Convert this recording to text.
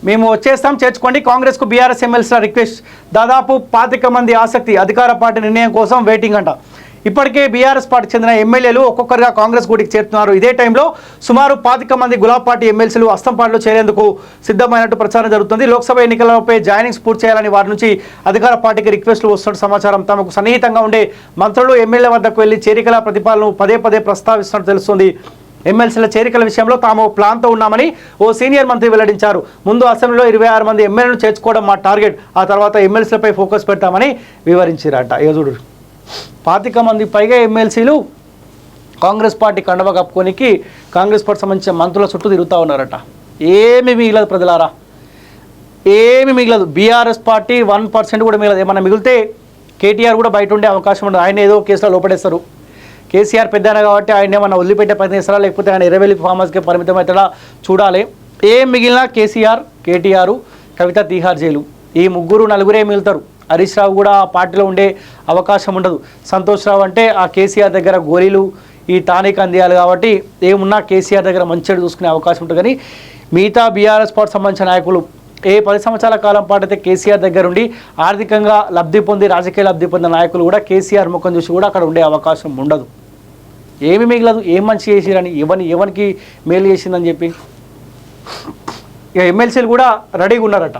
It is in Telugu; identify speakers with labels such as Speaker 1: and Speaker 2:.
Speaker 1: మేము వచ్చేస్తాం చేర్చుకోండి, కాంగ్రెస్కు బీఆర్ఎస్ ఎమ్మెల్సీల రిక్వెస్ట్. దాదాపు 25 మంది ఆసక్తి, అధికార పార్టీ నిర్ణయం కోసం వెయిటింగ్ అంట. ఇప్పటికే బీఆర్ఎస్ పార్టీకి చెందిన ఎమ్మెల్యేలు ఒక్కొక్కరుగా కాంగ్రెస్ గూటికి చేరుతున్నారు. ఇదే టైంలో సుమారు 25 మంది గులాబ్ పార్టీ ఎమ్మెల్సీలు అస్తంపాడులో చేరేందుకు సిద్ధమైనట్టు ప్రచారం జరుగుతుంది. లోక్సభ ఎన్నికలపై జాయినింగ్స్ పూర్తి చేయాలని వారి నుంచి అధికార పార్టీకి రిక్వెస్టులు వస్తున్న సమాచారం. తమకు సన్నిహితంగా ఉండే మంత్రులు ఎమ్మెల్యే వద్దకు వెళ్లి చేరికల ప్రతిపాదనను పదే ప్రస్తావిస్తున్నట్టు తెలుస్తుంది. ఎమ్మెల్సీల చేరికల విషయంలో తాము ప్లాన్తో ఉన్నామని ఓ సీనియర్ మంత్రి వెల్లడించారు. ముందు అసెంబ్లీలో 26 మంది ఎమ్మెల్యేలను చేర్చుకోవడం మా టార్గెట్, ఆ తర్వాత ఎమ్మెల్సీలపై ఫోకస్ పెడతామని వివరించారట. చూడు 25 మంది పైగా ఎమ్మెల్సీలు కాంగ్రెస్ పార్టీ కండవ కప్పుకోనికి కాంగ్రెస్ పార్టీ సంబంధించిన మంత్రుల చుట్టూ తిరుగుతూ ఉన్నారట. ఏమి మిగలదు ప్రజలారా, ఏమి మిగలదు. బీఆర్ఎస్ పార్టీ 1% కూడా మిగలదు. ఏమన్నా మిగిలితే కేటీఆర్ కూడా బయట ఉండే అవకాశం ఉండదు. ఆయన ఏదో కేసులో లోపడేస్తారు. కేసీఆర్ పెద్దన కాబట్టి ఆయన ఏమన్నా వదిలిపెట్టే ప్రయత్నం చేస్తారా, లేకపోతే ఆయన ఇరవై ఫామ్ హౌస్కే పరిమితం అవుతాడా చూడాలి. ఏం మిగిలినా కేసీఆర్, కేటీఆర్, కవిత తీహార్ జైలు, ఈ ముగ్గురు నలుగురే మిగులుతారు. హరీష్ రావు కూడా ఆ పార్టీలో ఉండే అవకాశం ఉండదు. సంతోష్ రావు అంటే ఆ కేసీఆర్ దగ్గర గోళీలు ఈ టానిక్ అందియాలి కాబట్టి ఏమున్నా కేసీఆర్ దగ్గర మంచిగా చూసుకునే అవకాశం ఉంటుంది. కానీ మిగతా బీఆర్ఎస్ పార్టీ సంబంధించిన నాయకులు 10 సంవత్సరాల కాలం పాటు అయితే కేసీఆర్ దగ్గర ఉండి ఆర్థికంగా లబ్ధి పొంది రాజకీయ లబ్ధి పొందిన నాయకులు కూడా కేసీఆర్ ముఖం చూసి కూడా అక్కడ ఉండే అవకాశం ఉండదు. ఏమి మిగలదు. ఏం మంచి చేసిరని, ఎవరికి మేలు చేసిందని చెప్పి ఇక ఎమ్మెల్సీలు కూడా రెడీగా ఉన్నారట.